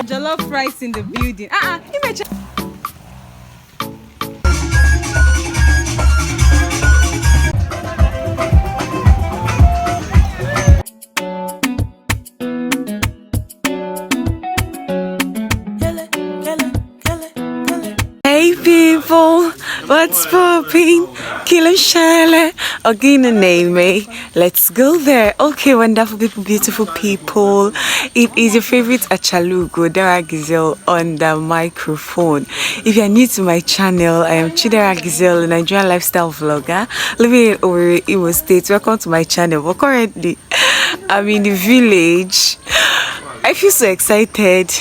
Jollof rice in the building. Imagine. Hey people, what's popping? Kilo Shale, Ogina name me. Let's go there. Okay, wonderful people, beautiful people. It is your favorite Achalugo, Chidera Giselle on the microphone. If you are new to my channel, I am Chidera Giselle, a Nigerian lifestyle vlogger living in Owerri, Imo State. Welcome to my channel. But currently, I'm in the village. I feel so excited.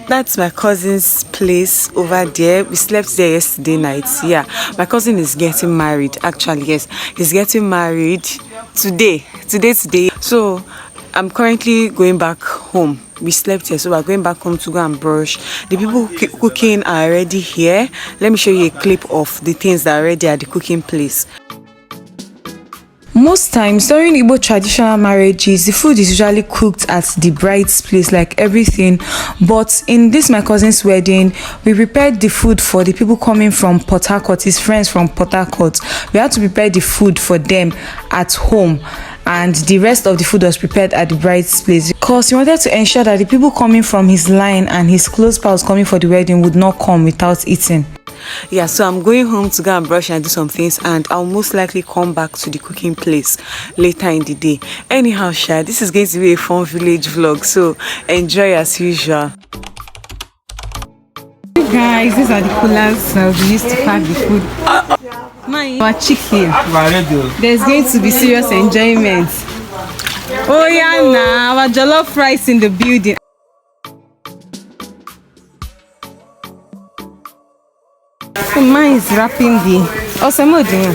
That's my cousin's place over there. We slept there yesterday night. Yeah, my cousin is getting married. Actually, yes, he's getting married today. So I'm currently going back home. We slept here, so we're going back home to go and brush. The people cooking are already here. Let me show you a clip of the things that are already at the cooking place. Most times during Igbo traditional marriages, the food is usually cooked at the bride's place, like everything. But in this my cousin's wedding, we prepared the food for the people coming from Port Harcourt, his friends from Port Harcourt. We had to prepare the food for them at home, and the rest of the food was prepared at the bride's place because he wanted to ensure that the people coming from his line and his close pals coming for the wedding would not come without eating. Yeah, so I'm going home to go and brush and do some things, and I'll most likely come back to the cooking place later in the day. Anyhow, this is going to be a fun village vlog, so enjoy as usual. Guys, these are the coolers we used to pack the food. Our chicken. There's going to be serious enjoyment. Oh yeah, now our jollof rice in the building. Mine is wrapping the semo dinner.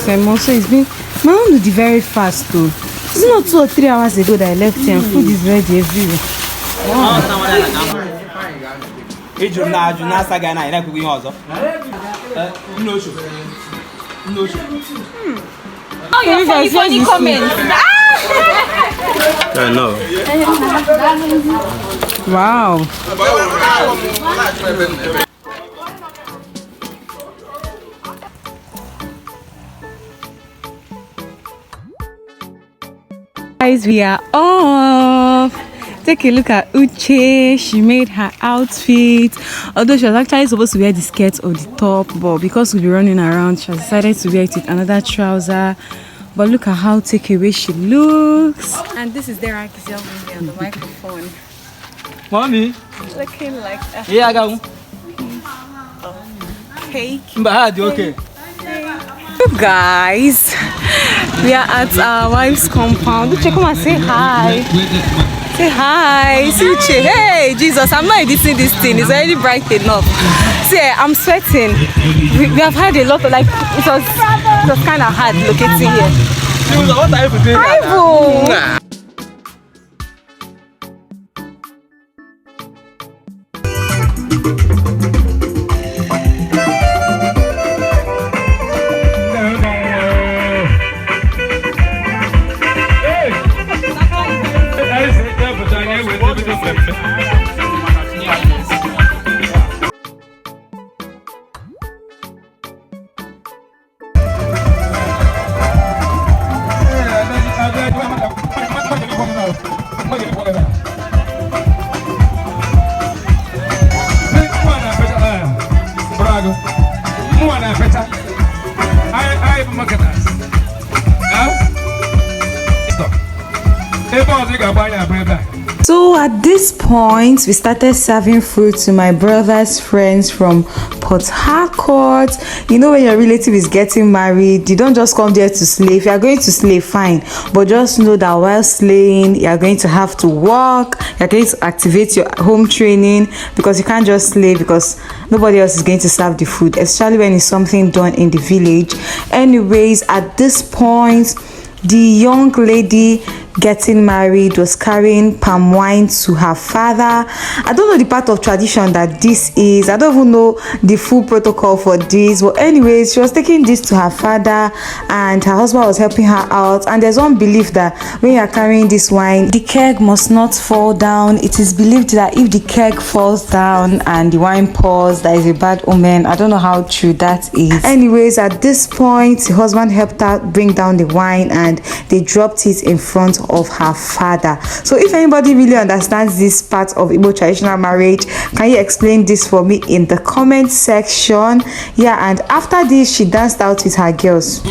Semo, so it's been my own do the very fast though. It's not 2 or 3 hours ago that I left here and food is ready everywhere. Oh, your funny comments. I know. Wow. Guys, we are off. Take a look at Uche. She made her outfit. Although she was actually supposed to wear the skirt or the top, but because we'll be running around, she has decided to wear it with another trouser. But look at how takeaway she looks. And this is Chidera Giselle on the microphone. Mommy. Looking like a cake. Okay. Guys, we are at our wife's compound. Uche, come and say hi. Say hi. See Uche. Hey, Jesus, I'm not editing this thing. It's already bright enough. See, I'm sweating. We have had a lot of, like, it was kind of hard locating here. What are you doing? Hi, So at this point, we started serving food to my brother's friends from Port Harcourt. You know, when your relative is getting married, you don't just come there to slay. If you are going to slay, fine, but just know that while slaying, you are going to have to work. You are going to activate your home training, because you can't just slay because nobody else is going to serve the food, especially when it's something done in the village. Anyways, at this point, the young lady getting married was carrying palm wine to her father. I don't know the part of tradition that this is. I don't even know the full protocol for this. But anyways, she was taking this to her father and her husband was helping her out. And there's one belief that when you are carrying this wine, the keg must not fall down. It is believed that if the keg falls down and the wine pours, that is a bad omen. I don't know how true that is. Anyways, at this point, the husband helped her bring down the wine and they dropped it in front of her father. So if anybody really understands this part of Igbo traditional marriage, can you explain this for me in the comment section? Yeah, and after this she danced out with her girls.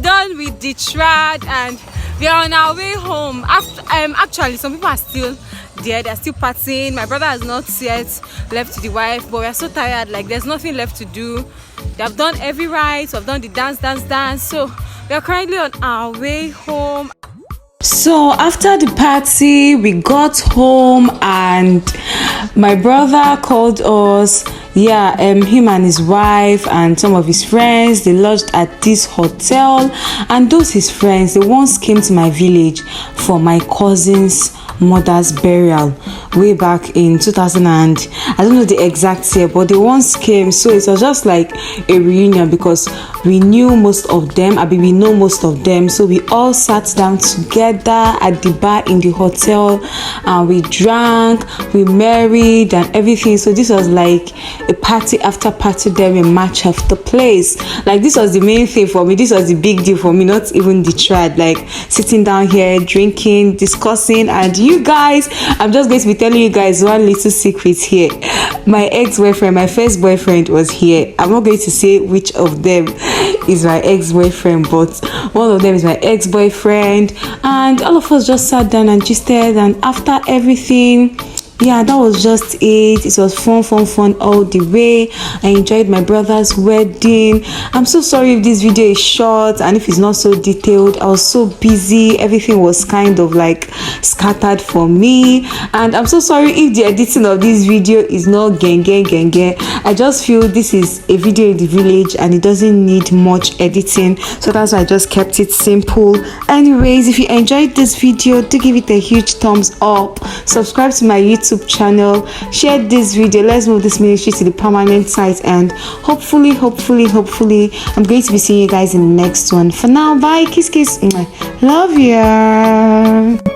Done with the trad and we are on our way home. Actually some people are still there, they're still partying. My brother has not yet left the wife, but we are so tired, like there's nothing left to do. They have done every rite, we've done the dance, so we are currently on our way home. So after the party we got home and my brother called us. Him and his wife and some of his friends, they lodged at this hotel, and those his friends, they once came to my village for my cousin's mother's burial way back in 2000 and I don't know the exact year, but they once came. So it was just like a reunion because we knew most of them. We know most of them, so we all sat down together at the bar in the hotel and we drank, we married and everything. So this was like a party after party, then a match after place. Like this was the main thing for me. This was the big deal for me, not even the trad. Like sitting down here, drinking, discussing. And you guys, I'm just going to be telling you guys one little secret here. My ex-boyfriend, my first boyfriend was here. I'm not going to say which of them. is my ex-boyfriend, but one of them is my ex-boyfriend. And all of us just sat down and gisted, and after everything, yeah, that was just it. It was fun all the way. I enjoyed my brother's wedding. I'm so sorry if this video is short and if it's not so detailed. I was so busy, everything was kind of like scattered for me, and I'm so sorry if the editing of this video is not genge. I just feel this is a video in the village and it doesn't need much editing, so that's why I just kept it simple. Anyways, if you enjoyed this video, do give it a huge thumbs up, subscribe to my YouTube channel, share this video. Let's move this ministry to the permanent site, and hopefully I'm going to be seeing you guys in the next one. For now, bye, kiss, love you.